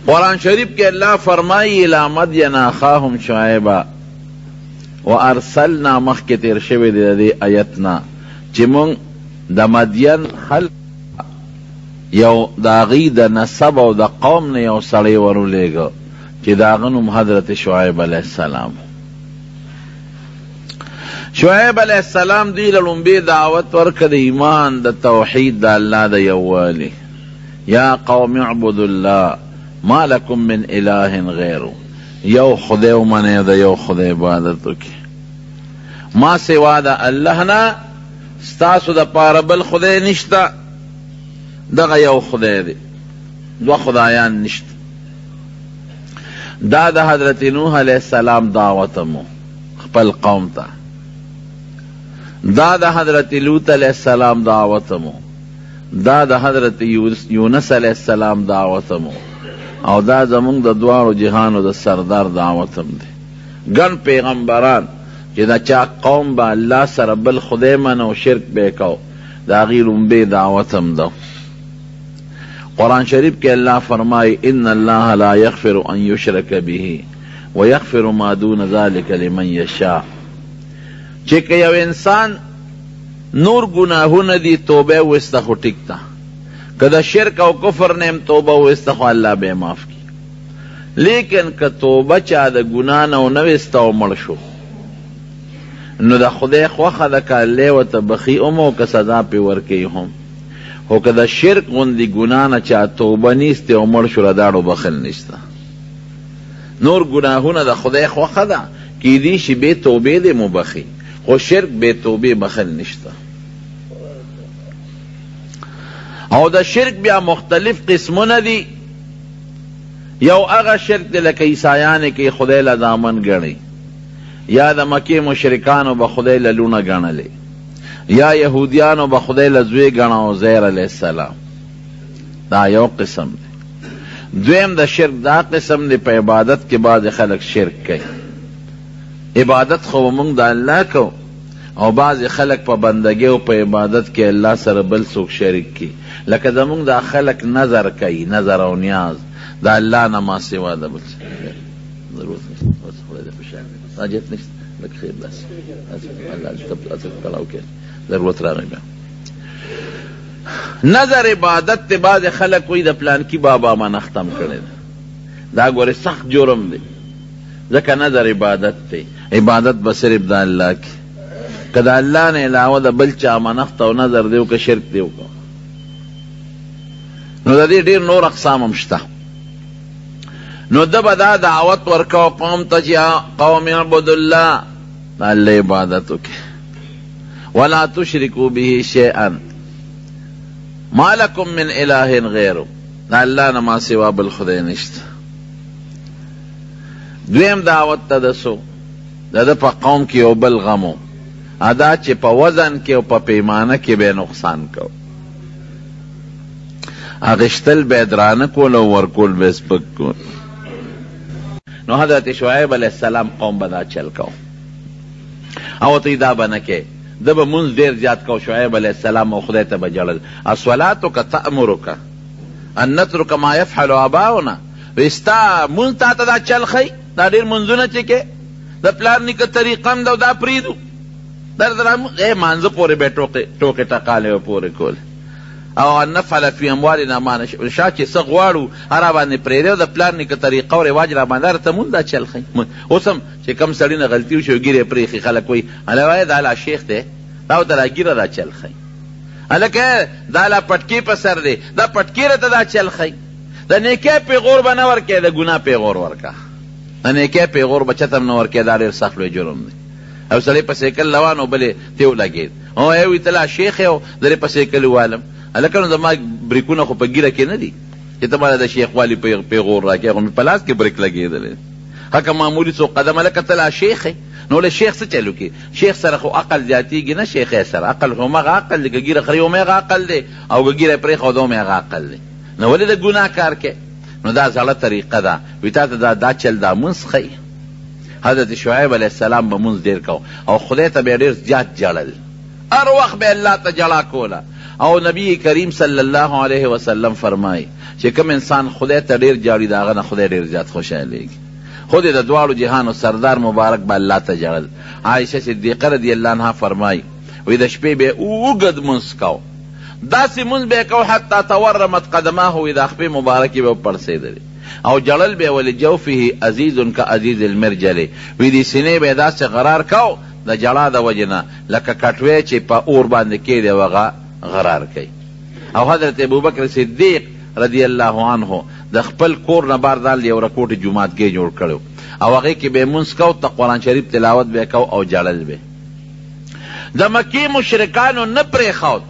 قرآن شریف کے اللہ فرمائی الی مدین اخاهم شعیبا وارسلنا مخ کے تیر شوی دی آیتنا چی مونگ دا مدین خلق یو داغی دا نسب و دا قوم نے یو سڑی ورو لے گا چی داغنم حضرت شعیب علیہ السلام. شعیب علیہ السلام دی لنبی دعوت ورک دا ایمان دا توحید دا اللہ دا یوالی. یا قوم اعبدوا اللہ ما لکم من الہ غیرو، یو خدای منی دا یو خدای عبادتو کی، ما سوا دا اللہ نا ستاسو دا پاربل خدای نشتا، دا یو خدای دی، دو خدایان نشتا. دا حضرت نوح علیہ السلام دعوتمو خپل قوم تا، دا حضرت لوط علیہ السلام دعوتمو، دا حضرت یونس علیہ السلام دعوتمو، او دا زمونږ د دوارو جهانو د سردار دعوتم دی. گن پیغمبران چې دا چا قوم با اللہ سره بل خدای منو شرک بیکو، دا غیر بے دعوتم دو. قرآن شریف کے اللہ فرمائی ان اللہ لا یغفر ان یشرک به ویغفر ما دون ذلک لمن یشاء. چکہ یو انسان نور گناہون دی توبہ وستخو ٹکتا، کدا شرک او کفر نیم توبہ وستخو اللہ بے معاف کی، لیکن که توبہ چا دا گناہ نو نوستا و مرشو نو دا خدای خوخه دا که اللہ و تبخی امو که صدا پی ورکی هم، او که دا شرک غندی گناہ نا چا توبہ نیستی و مرشو را دارو بخل نیستا. نور گناہون دا خدای خوخه دا کی دیشی بے توبے دے مبخی، خو شرک بے توبے بخل نشتا. او دا شرک بیا مختلف قسمون دی. یو اغا شرک دی لکه عیسایان کی خدای لدامن گنی، یا دا مکی مشرکانو با خدای للون گنلی، یا یہودیانو با خدای لزوی گنا عزیر علیہ السلام. دا یو قسم دی. دویم دا شرک دا قسم دی پا عبادت کے بعد خلق شرک کئی. عبادت خو مونږ د الله کو، او بعض خلق په بندګۍ او په عبادت کې الله سره بل څوک شریک کی، لکه زمونږ د خلق نظر کوي، نظر او نیاز د الله نه ما سوا د بل ضرورت نشته. بس خدای دې په شان حاجت نشته، لکه خیر بس الله دې تطلعو کې ضرورت راغی. نظر عبادت ته بعض خلق کوئی د پلان کی بابا ما ختم کړي، دا ګوره سخت جرم دی، ځکه نظر عبادت ته عبادت بصرف دا اللہ کی، کدا اللہ نے علاوہ دا بل چا منخت او نظر دیو که شرک دیو که نو دا دی دیر نور اقسام مشتا. نو دا بدا دعوت ورکو قوم تجیا قوم عبد اللہ، دا اللہ عبادتو کی، ولا تشرکو به شیئا ما لکم من الہ غیرو، دا اللہ نما سوا بالخدای نشتا. دویم دعوت تا دسو دا پا قوم کی او بل غمو ادا چی پا وزن کی او پا پیمانه کی بے نقصان کو، اغشتل بے درانه کول او ورکول بے سپک کول. نو حضرت شعیب علیہ السلام قوم بدا چل کو او تی دا بنکے دب منز دیر زیاد کو. شعیب علیہ السلام او خدای تا بجلل الصلاة کا تأمرکا ان نترک ما یفحل آباؤنا، وستا منز تا تا دا چل خی دا دیر منزونه چکے دا پلار نکا طریقم دا دا پریدو در درامو اے مانزو پورے بے ٹوکے ٹقالے و پورے کول. او نفعل فی اموالنا ما شاہ چی سغوارو عربانی پریدو دا پلار نکا طریقہ و رواج راباندار تا من دا چل خی. اوسم چی کم سڑین غلطیو شو گیرے پریخی خلق وی علاوہ دا لا شیخ تے داو دا گیر دا چل خی، علاکہ دا لا پٹکی پسر دے دا پٹکی رتا دا چل خی. دا نیکے پیغور بناور کے دا گناہ پیغور ورکا، نیکے پیغور بچتم نور کے دا دیر سخلو جرم دی. او سلی پسیکل لوانو بلے تیو لگید او ایوی تلا شیخ او در پسیکل والم لکنو دا ما بریکونا خو پا گیرہ کے ندی چی تمہارا دا شیخ والی پیغور را کیا خو پلاس کے بریک لگید لے حکا معمولی سو قدم لکا تلا شیخ ہے نو لے شیخ سے چلو کی شیخ سر خو عقل جاتی گی نا شیخ سر عقل خو مغا عقل دے گیرہ خریو میغا عقل دے او گیرہ پریخ او دو میغا عقل دے نو ولی دا گناہ کار کے نو دا زړه طریقه دا ویتا ته دا چل دا منس خی. حضرت شعیب علیہ السلام با منس دیر کو او خدای ته به ډیر زیات جړل، هر وخت به الله ته جړا کولا او نبی کریم صلی الله علیه وسلم فرمای چې کوم انسان خدای ته ډیر جاړي داغه نه خدای ډیر زیات خوشالېږي. خود د دواړو جهانو سردار مبارک به الله ته جړل. عائشه صدیقه رضی الله عنها فرمای وی د شپې به اوږد منځ کو، داسې منځ به کو حتی تورمت قدماه، وی د خپې مبارکې به پړسېدلې او جړل به ولجوفه عزیز کعزیز المرجل، وی د سینې به داسې غرار کو د جړا د وجې نه لکه کټوی چې په اور باندې کېدی وغه غرار کوي. او حضرت ابوبکر صدیق رضی الله عنه د خپل کور نه بار دال یو رکوټ جماعتګۍ جوړ کړو او هغې کې به مونځ کو، ته قرآن شریف تلاوت به کو او جړل به. د مکې مشرکانو نه پرېښود،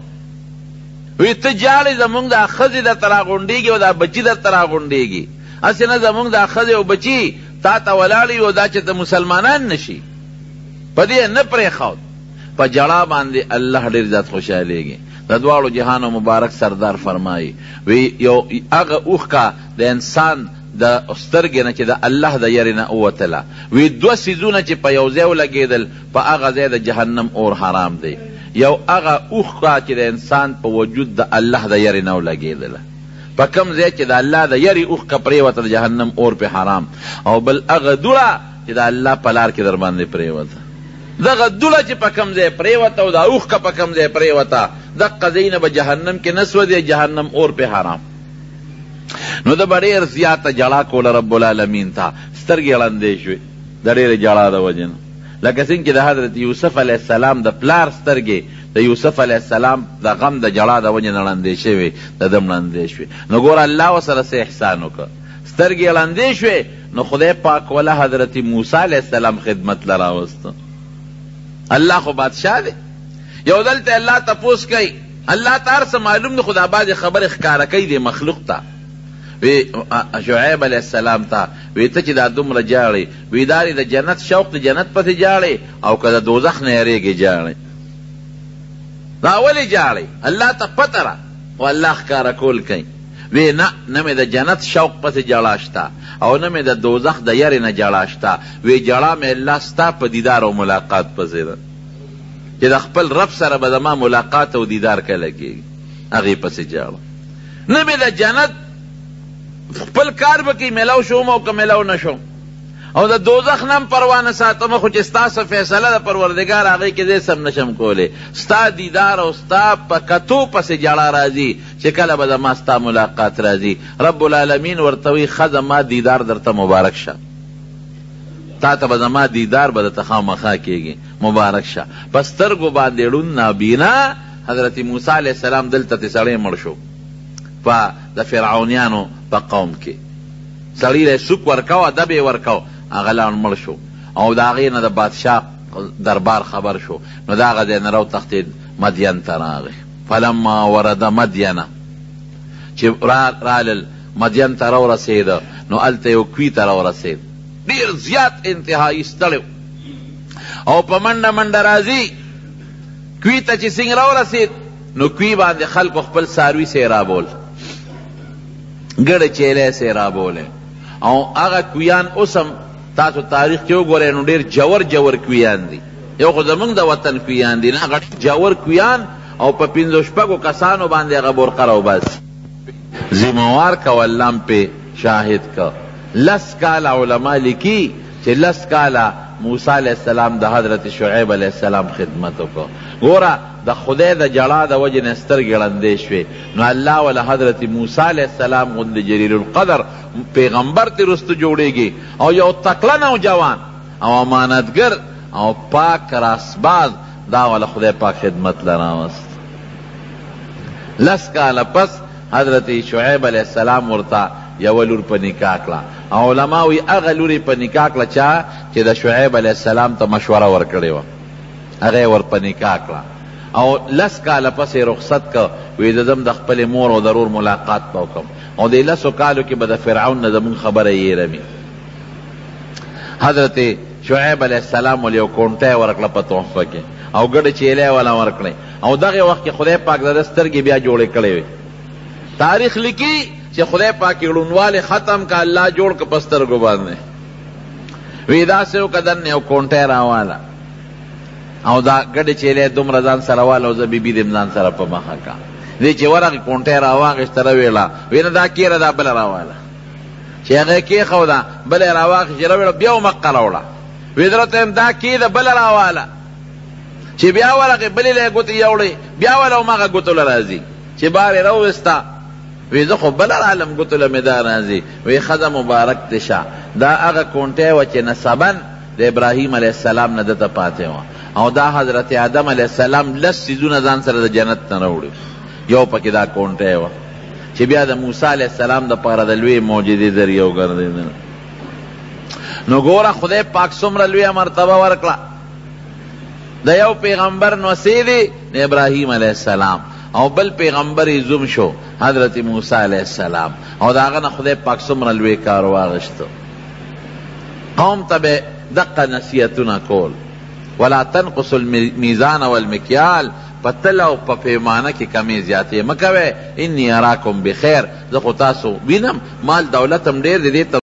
وی ته جاړې زمونږ دا ښځې درته راغونډېږي او دا بچي درته راغونډېږي، هسې نه زمونږ دا ښځې او بچي تا ته ولاړ وي او دا چې ته مسلمانان نشي. په دې نه پرېښود. په جړا باندې الله ډېر زیات خوشحالېږي. د دواړو جهانو مبارک سردار فرمایي وی یو هغه اوښکه د انسان د سترګې نه چې د الله د یرې نه ووتله، وی دوه څیزونه چې په یو ځای ولګېدل په هغه ځای د جهنم اور حرام دی. یو هغه اوښکه چې د انسان په وجود د الله د یرې نه ولګېدله، په کوم ځای چې د الله د یرې اوښکه پرېوته د جهنم اور پې حرام، او بل هغه دوړه چې د الله په لار کې در باندې پرېوته. دغه دوړه چې په کوم ځای پرېوته او دا اوښکه په کوم ځای پرېوته دغه ځای نه به جهنم کې نه سوځي، جهنم اور پې حرام. نو د به ډېر زیاته جړا کوله رب العالمین ته، سترګې ړندې شوې د ډېرې جړا د وجې نه، لکه څنګه چې د حضرت یوسف علیه السلام د پلار سترګې د یوسف علیه السلام د غم د جړا د وجې نه ړندې شوې، د دم ړندې شوې. نو ګوره الله ورسره څه احسان وکړه، سترګې ړندې شوې، نو خدای پاک وله حضرت موسی علیه السلام خدمت له راوسته. الله خو بادشاه دی. یو دلته الله تپوس کوي، الله ته هر څه معلوم دی، خو دا بعضې خبرې ښکاره کوي د مخلوق ته. وی شعیب علیه السلام ته وی ته چې دا دومره جاړې، وی دا د جنت شوق د جنت پسې جاړې او که د دوزخ نه یېرېږې جاړې. دا ولې جاړې؟ الله ته پته ده او الله ښکاره کول کوي. وی نه مې د جنت شوق پسې جړا شته او نه مې د دوزخ د یرې نه جړا شته، وی جړا مې الله ستا په دیدار او ملاقات پسې ده چې د خپل رب سره به زما ملاقات او دیدار کله کېږي، هغې پسې جاړه. نه مې د جنت خپل کار به کې میلاو شوم او که میلاو نه شوم، او د دوزخ نه هم پروا نه ساتم، خو چې ستا څه فیصله د پروردګار هغې کې زه سم نشم کولی. ستا دیدار او ستا په کتو پسې جړا راځي چې کله به زما ستا ملاقات راځي. رب العالمین ورته وایي ښه زما دیدار درته مبارک شه، تا ته به زما دیدار به درته خامخا کېږي، مبارک شه. په سترګو باندې ړوند نابینا حضرت موسی علیه السلام دلته تی سړی مړ شو په د فرعونیانو په قوم کې. سړي له سوک ورکو ادب یې ورکو، هغه لاړ مړ شو او د هغې نه د بادشاه دربار خبر شو. نو د هغه ځای نه راوتښتېد، مدین ته راغی. فلما ورده مدینه، چې رالل مدین ته راورسېده، نو هلته یو کوي ته راورسېد، ډېر زیات انتهایي ستړی او په منډه منډه راځي. کوي ته چې څنګه راورسېد، نو کوي باندې خلکو خپل څاروي سیرابول، ګډه چیلی سیرابولې. او هغه کویان اوس هم تاسو تاریخ کې وګورئ نو ډېر جور جور کویان دي. یو خو زمونږ د وطن کویان دي، نه هغه جور کویان او په پنځو شپږو کسانو باندې هغه برقه راوباسي. ذموار که والله هم پې شاهد که. لس کاله علما لیکي چې لس کاله موسی علیه السلام د حضرت شعیب علیه السلام خدمت وکړه. ګوره د خدای د جړا د وجې نه سترګې ړندې شوې، نو الله وله حضرت موسی علیه السلام غوندې جلیل القدر پیغمبر ترې وروسته جوړېږي، او یو تکړه نوجوان او امانتګر او پاک راسباز، دا وله خدای پاک خدمت له راوست. لس کاله پس حضرت شعیب علیه السلام ورته یوه لور په نکاح کړه. او علما وایي هغه لور یې په نکاح کړه چا چې د شعیب علیه السلام ته مشوره ورکړې وه، هغه یې ور په نکاح کړه. او لس کاله پس یې رخصت که، وی د ځم د خپلې مور او ضرور ملاقات به وکړم. او د لسو کالو کې به د فرعون نه زمونږ خبره یېروي. حضرت شعیب علیه السلام ول یو کونټه یې ورکړه په تحفه کې، او ګډه چیلی وله ورکړې. او دغې وخت کې خدای پاک د ده سترګې بیا جوړې کړې وې. تاریخ لیکي چې خدای پاک ړوندوالی ختم که، الله جوړ که په سترګو باندې. وی داسې وکړه دننه یو کونټه یې راواله او دا ګډې چیلی دومره ځان سره واله او زه بیبي دې ځان سره په مخه کا. دی چې ورغې کونټۍ راواخېسته راویړه ویې نه دا کیره دا بله راواله چې هغه کېښوده بله یې راواخېسته راویړه بیا ومقه راوړه ویې زه راته یم دا کېده بله راواله چې بیا ورغې بلې له یې ګوتې یوړې بیا وله هماغه ګوتو له راځي چې بار یې راوویسته وی زه خو بله رالم ګوتو له مې دا راځي وی ښځه مبارک دې شه دا هغه کونټۍ وه چې نسبن د ابراهیم علیه السلام نه دته پاتې وه او دا حضرت آدم علیه السلام لس څیزونه ځان سره د جنت نه راوړي یو پکې دا کونټۍ وه چې بیا د موسی علیه السلام دپاره د لویې معجزې ذریعه وګرځېدله نو ګوره خدای پاک څومره لویه مرتبه ورکړه د یو پیغمبر نوسی دی د ابراهیم علیه السلام او بل پیغمبر یې زوم شو حضرت موسی علیه السلام او د هغه نه خدای پاک څومره لوی کار واغېسته قوم ته به دقه نصیحتونه کول ولا تنقص المیزان والمکیال په تل او په پیمانه کې کمې زیاتې مه کوئ انی اراکم بخیر زه خو تاسو وینم مال دولت هم ډېر د دې